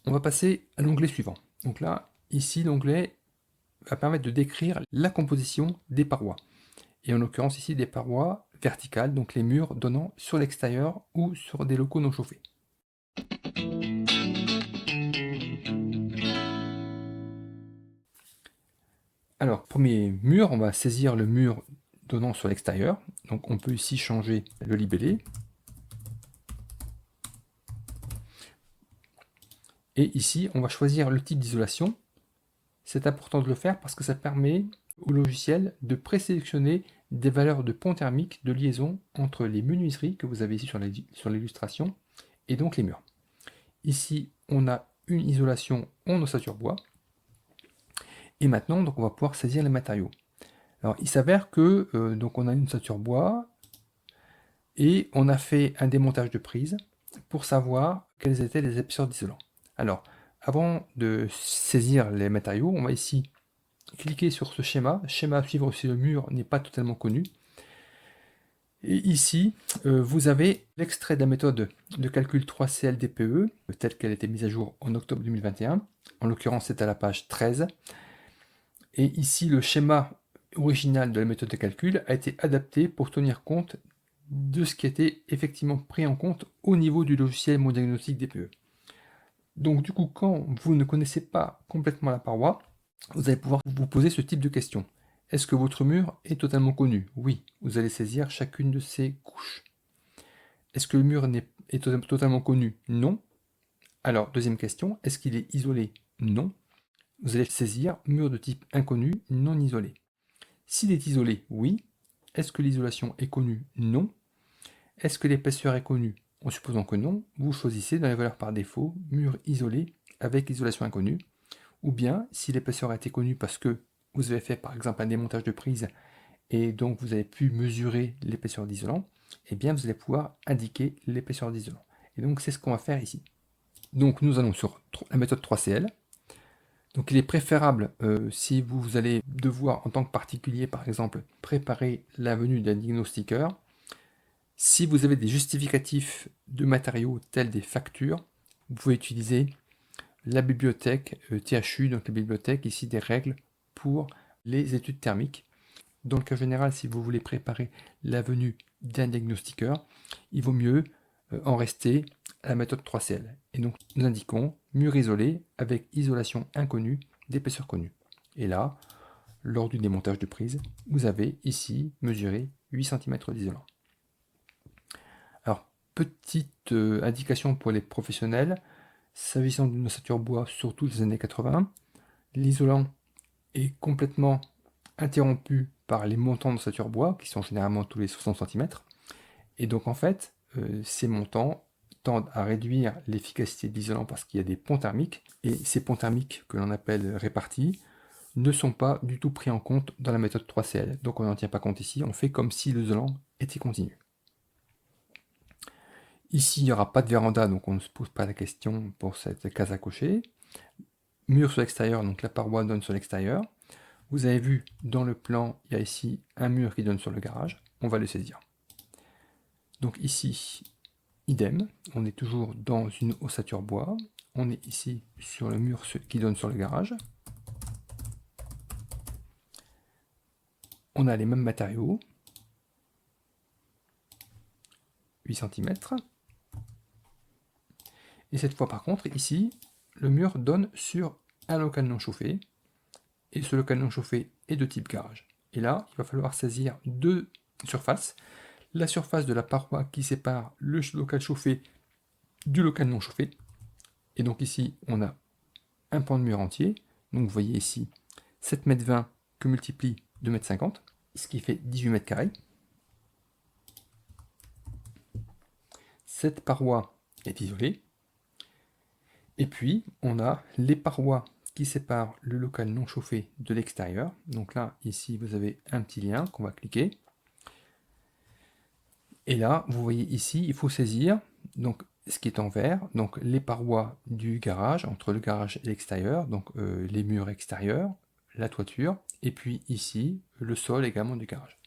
On va passer à l'onglet suivant. Donc là, ici, l'onglet va permettre de décrire la composition des parois. Et en l'occurrence ici des parois verticales, donc les murs donnant sur l'extérieur ou sur des locaux non chauffés. Alors, premier mur, on va saisir le mur donnant sur l'extérieur. Donc on peut ici changer le libellé. Et ici, on va choisir le type d'isolation. C'est important de le faire parce que ça permet au logiciel de présélectionner des valeurs de pont thermique de liaison entre les menuiseries que vous avez ici sur l'illustration et donc les murs. Ici, on a une isolation en ossature bois. Et maintenant, donc, on va pouvoir saisir les matériaux. Alors, il s'avère que donc on a une ossature bois et on a fait un démontage de prise pour savoir quels étaient les épaisseurs d'isolant. Alors, avant de saisir les matériaux, on va ici cliquer sur ce schéma. Schéma à suivre si le mur n'est pas totalement connu. Et ici, vous avez l'extrait de la méthode de calcul 3CLDPE, telle qu'elle a été mise à jour en octobre 2021. En l'occurrence, c'est à la page 13. Et ici, le schéma original de la méthode de calcul a été adapté pour tenir compte de ce qui a été effectivement pris en compte au niveau du logiciel Mon Diagnostic DPE. Donc du coup, quand vous ne connaissez pas complètement la paroi, vous allez pouvoir vous poser ce type de question. Est-ce que votre mur est totalement connu? Oui, vous allez saisir chacune de ces couches. Est-ce que le mur est totalement connu? Non. Alors, deuxième question, est-ce qu'il est isolé? Non. Vous allez saisir mur de type inconnu, non isolé. S'il est isolé, oui. Est-ce que l'isolation est connue? Non. Est-ce que l'épaisseur est connue? En supposant que non, vous choisissez dans les valeurs par défaut mur isolé avec isolation inconnue. Ou bien, si l'épaisseur a été connue parce que vous avez fait par exemple un démontage de prise et donc vous avez pu mesurer l'épaisseur d'isolant, eh bien vous allez pouvoir indiquer l'épaisseur d'isolant. Et donc c'est ce qu'on va faire ici. Donc nous allons sur la méthode 3CL. Donc il est préférable, si vous allez devoir en tant que particulier par exemple préparer la venue d'un diagnostiqueur, si vous avez des justificatifs de matériaux tels des factures, vous pouvez utiliser la bibliothèque THU, donc la bibliothèque ici des règles pour les études thermiques. Dans le cas général, si vous voulez préparer la venue d'un diagnostiqueur, il vaut mieux en rester à la méthode 3CL. Et donc nous indiquons mur isolé avec isolation inconnue d'épaisseur connue. Et là, lors du démontage de prise, vous avez ici mesuré 8 cm d'isolant. Alors, petite indication pour les professionnels, s'agissant d'une ossature bois, surtout des années 80, l'isolant est complètement interrompu par les montants d'ossature bois, qui sont généralement tous les 60 cm. Et donc en fait, ces montants tendent à réduire l'efficacité de l'isolant parce qu'il y a des ponts thermiques, et ces ponts thermiques que l'on appelle répartis ne sont pas du tout pris en compte dans la méthode 3CL. Donc on n'en tient pas compte ici, on fait comme si l'isolant était continu. Ici, il n'y aura pas de véranda, donc on ne se pose pas la question pour cette case à cocher. Mur sur l'extérieur, donc la paroi donne sur l'extérieur. Vous avez vu dans le plan, il y a ici un mur qui donne sur le garage. On va le saisir. Donc ici, idem, on est toujours dans une ossature bois. On est ici sur le mur qui donne sur le garage. On a les mêmes matériaux, 8 cm. Et cette fois par contre, ici, le mur donne sur un local non chauffé. Et ce local non chauffé est de type garage. Et là, il va falloir saisir deux surfaces. La surface de la paroi qui sépare le local chauffé du local non chauffé. Et donc ici, on a un pan de mur entier. Donc vous voyez ici 7,20 m que multiplie 2,50 m, ce qui fait 18 mètres carrés. Cette paroi est isolée. Et puis, on a les parois qui séparent le local non chauffé de l'extérieur. Donc là, ici, vous avez un petit lien qu'on va cliquer. Et là, vous voyez ici, il faut saisir donc, ce qui est en vert, donc les parois du garage, entre le garage et l'extérieur, donc les murs extérieurs, la toiture, et puis ici, le sol également du garage.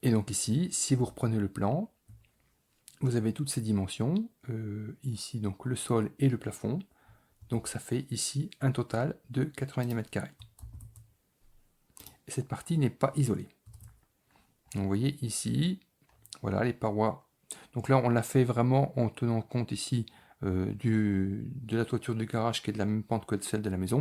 Et donc ici, si vous reprenez le plan, vous avez toutes ces dimensions, ici donc le sol et le plafond, donc ça fait ici un total de 90 mètres carrés. Et cette partie n'est pas isolée. Donc vous voyez ici, voilà les parois. Donc là on l'a fait vraiment en tenant compte ici de la toiture du garage qui est de la même pente que celle de la maison.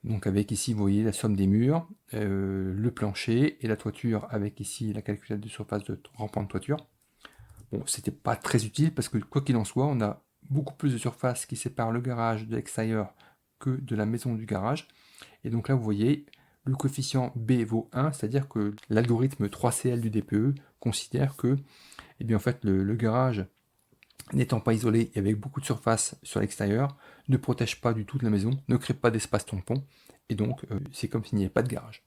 Donc avec ici vous voyez la somme des murs, le plancher et la toiture avec ici la calculette de surface de rampant de toiture. Bon, c'était pas très utile parce que quoi qu'il en soit, on a beaucoup plus de surface qui sépare le garage de l'extérieur que de la maison du garage. Et donc là, vous voyez, le coefficient B vaut 1, c'est-à-dire que l'algorithme 3CL du DPE considère que, eh bien, en fait, le garage, n'étant pas isolé et avec beaucoup de surface sur l'extérieur, ne protège pas du tout de la maison, ne crée pas d'espace tampon, et donc c'est comme s'il n'y avait pas de garage.